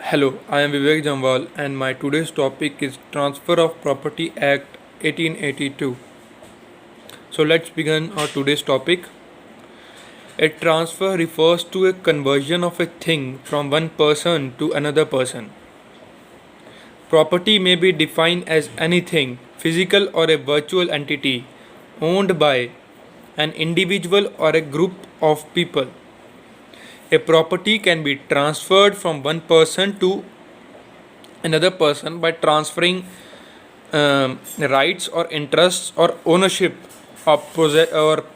Hello, I am Vivek Jamwal and my today's topic is Transfer of Property Act 1882. So let's begin our today's topic. A transfer refers to a conversion of a thing from one person to another person. Property may be defined as anything, physical or a virtual entity, owned by an individual or a group of people. A property can be transferred from one person to another person by transferring rights or interests or ownership or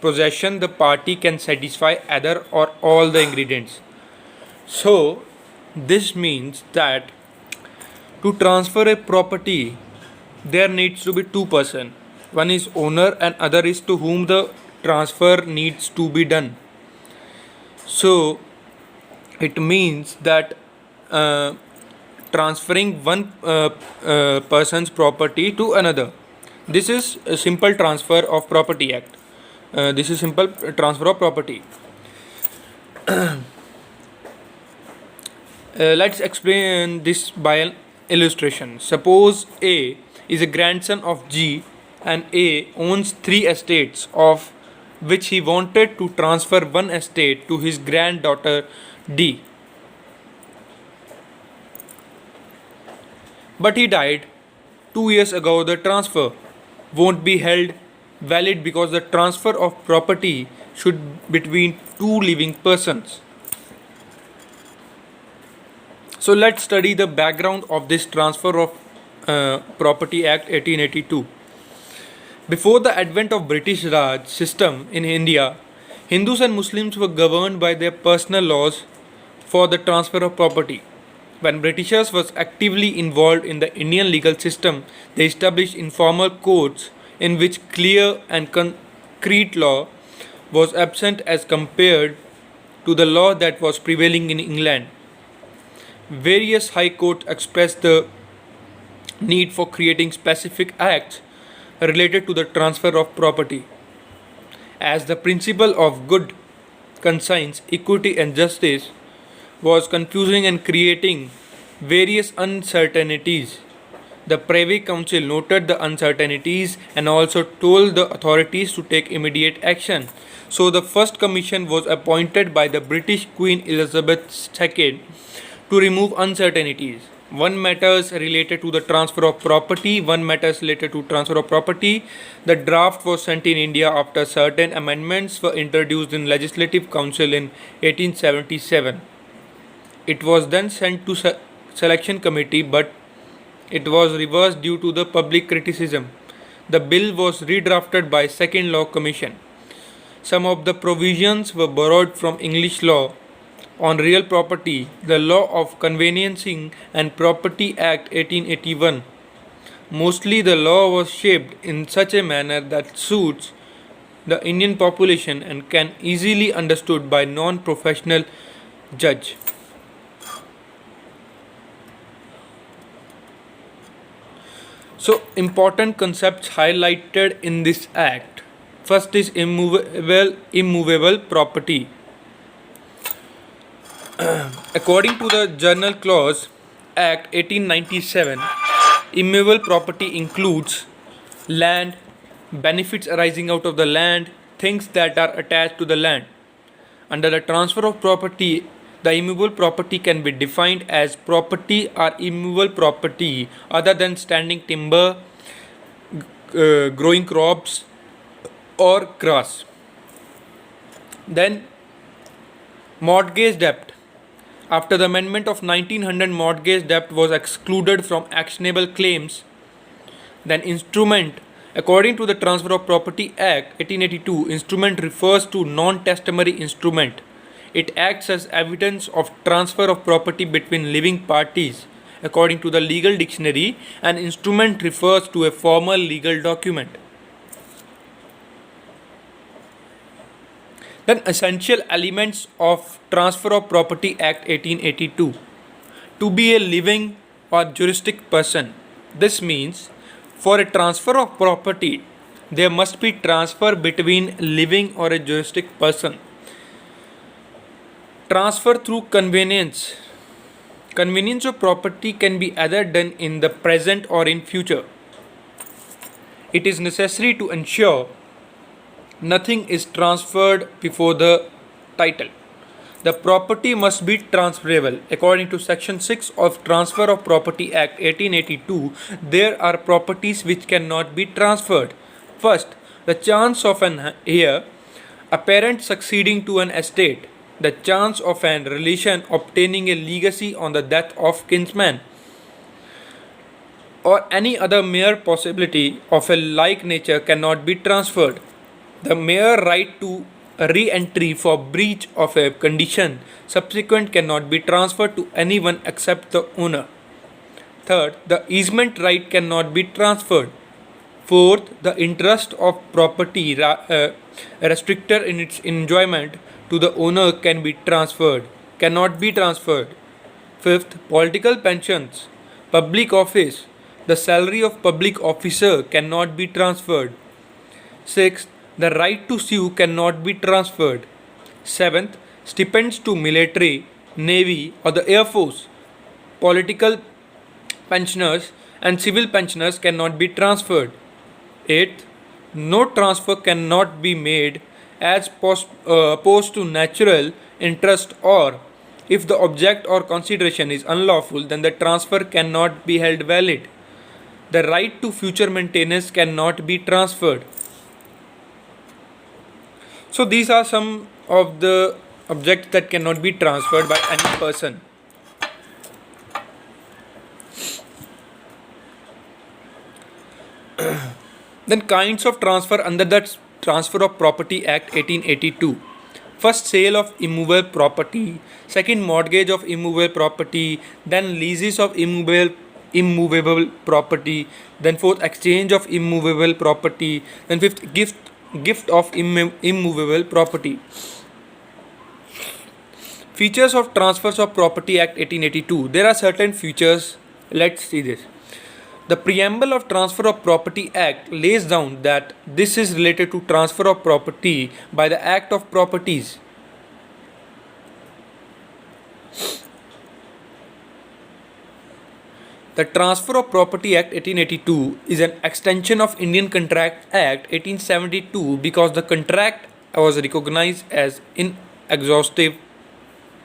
possession. The party can satisfy either or all the ingredients. So this means that to transfer a property there needs to be two person. One is owner and other is to whom the transfer needs to be done. So it means that uh, transferring one person's property to another. This is a simple transfer of property act. This is simple transfer of property. Let's explain this by an illustration. Suppose A is a grandson of G and A owns three estates of which he wanted to transfer one estate to his granddaughter D. But he died 2 years ago. The transfer won't be held valid because the transfer of property should between two living persons. So let's study the background of this transfer of Property Act 1882. Before the advent of British Raj system in India, Hindus and Muslims were governed by their personal laws for the transfer of property. When Britishers was actively involved in the Indian legal system, they established informal courts in which clear and concrete law was absent as compared to the law that was prevailing in England. Various high courts expressed the need for creating specific acts related to the transfer of property. As the principle of good conscience, equity, and justice was confusing and creating various uncertainties. The Privy Council noted the uncertainties and also told the authorities to take immediate action. So, the first commission was appointed by the British Queen Elizabeth II to remove uncertainties. One matters related to the transfer of property, one matters related to transfer of property. The draft was sent in India after certain amendments were introduced in Legislative Council in 1877. It was then sent to selection committee, but it was reversed due to the public criticism. The bill was redrafted by Second Law Commission. Some of the provisions were borrowed from English law on real property, the Law of Conveyancing and Property Act 1881. Mostly the law was shaped in such a manner that suits the Indian population and can easily understood by non-professional judge. So important concepts highlighted in this act. First is immovable property. According to the Journal Clause Act 1897, immovable property includes land, benefits arising out of the land, things that are attached to the land. Under the transfer of property, the immovable property can be defined as property or immovable property other than standing timber, growing crops, or grass. Then, mortgage debt. After the amendment of 1900, mortgage debt was excluded from actionable claims. Then, instrument. According to the Transfer of Property Act 1882, instrument refers to non-testimony instrument. It acts as evidence of transfer of property between living parties. According to the legal dictionary, an instrument refers to a formal legal document. Then essential elements of Transfer of Property Act 1882. To be a living or juristic person. This means for a transfer of property, there must be transfer between living or a juristic person. Transfer through convenience of property can be either done in the present or in future. It is necessary to ensure nothing is transferred before the title. The property must be transferable. According to Section 6 of Transfer of Property Act 1882, there are properties which cannot be transferred. First, the chance of an heir apparent succeeding to an estate, the chance of an relation obtaining a legacy on the death of kinsman, or any other mere possibility of a like nature cannot be transferred. The mere right to re-entry for breach of a condition subsequent cannot be transferred to anyone except the owner. Third, the easement right cannot be transferred. Fourth, the interest of property restricted in its enjoyment to the owner cannot be transferred. Fifth, political pensions, public office, the salary of public officer cannot be transferred. Sixth, the right to sue cannot be transferred. Seventh, stipends to military, navy or the air force, political pensioners and civil pensioners cannot be transferred. Eighth, no transfer cannot be made as opposed to natural interest, or if the object or consideration is unlawful, then the transfer cannot be held valid. The right to future maintenance cannot be transferred. So these are some of the objects that cannot be transferred by any person. Then kinds of transfer under the Transfer of Property Act 1882. First, sale of immovable property. Second, mortgage of immovable property. Then leases of immovable property. Then fourth, exchange of immovable property. Then fifth, gift of immovable property. Features of Transfers of Property Act 1882. There are certain features. Let's see this. The preamble of Transfer of Property Act lays down that this is related to transfer of property by the Act of Properties. The Transfer of Property Act 1882 is an extension of Indian Contract Act 1872 because the contract was recognized as inexhaustive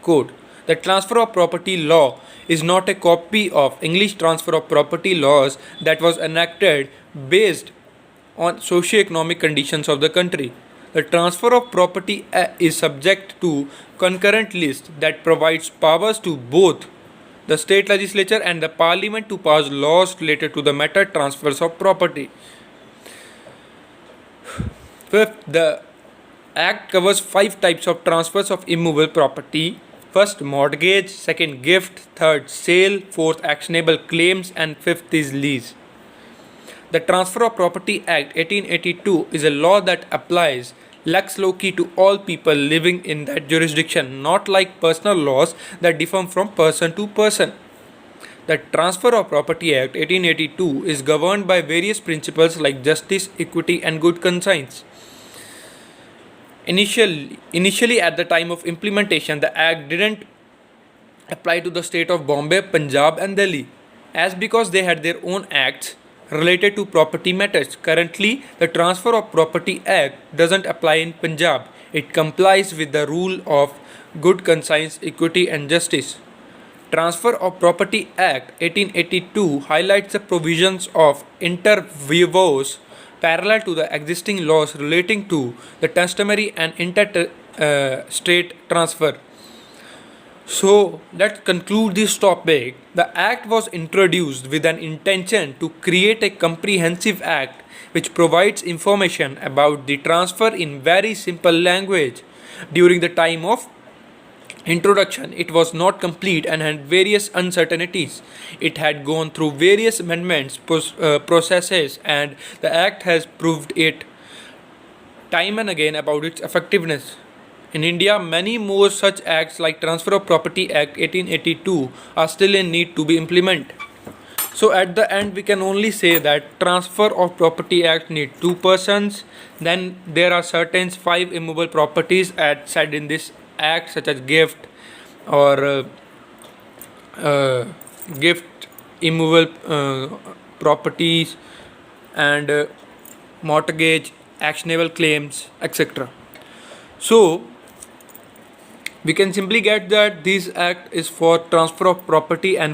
code. The Transfer of Property Law is not a copy of English Transfer of Property laws that was enacted based on socio-economic conditions of the country. The Transfer of Property is subject to concurrent list that provides powers to both the state legislature and the parliament to pass laws related to the matter transfers of property. Fifth, the Act covers 5 types of transfers of immovable property. First, mortgage. Second, gift. Third, sale. Fourth, actionable claims. And fifth is lease. The Transfer of Property Act 1882 is a law that applies lex loci to all people living in that jurisdiction, not like personal laws that differ from person to person. The Transfer of Property Act 1882 is governed by various principles like justice, equity, and good conscience. Initially, at the time of implementation, the Act didn't apply to the state of Bombay, Punjab, and Delhi, as because they had their own acts related to property matters. Currently, the Transfer of Property Act doesn't apply in Punjab. It complies with the rule of good conscience, equity, and justice. Transfer of Property Act 1882 highlights the provisions of inter vivos parallel to the existing laws relating to the customary and inter-state transfer. So let's conclude this topic. The Act was introduced with an intention to create a comprehensive Act which provides information about the transfer in very simple language. During the time of introduction, it was not complete and had various uncertainties. It had gone through various amendments processes, and the Act has proved it time and again about its effectiveness. In India, many more such acts like Transfer of Property Act 1882 are still in need to be implemented. So at the end, we can only say that Transfer of Property Act need 2 persons. Then there are certain 5 immovable properties as said in this act, such as gift or uh, gift, immovable properties, and mortgage, actionable claims, etc. So we can simply get that this act is for transfer of property and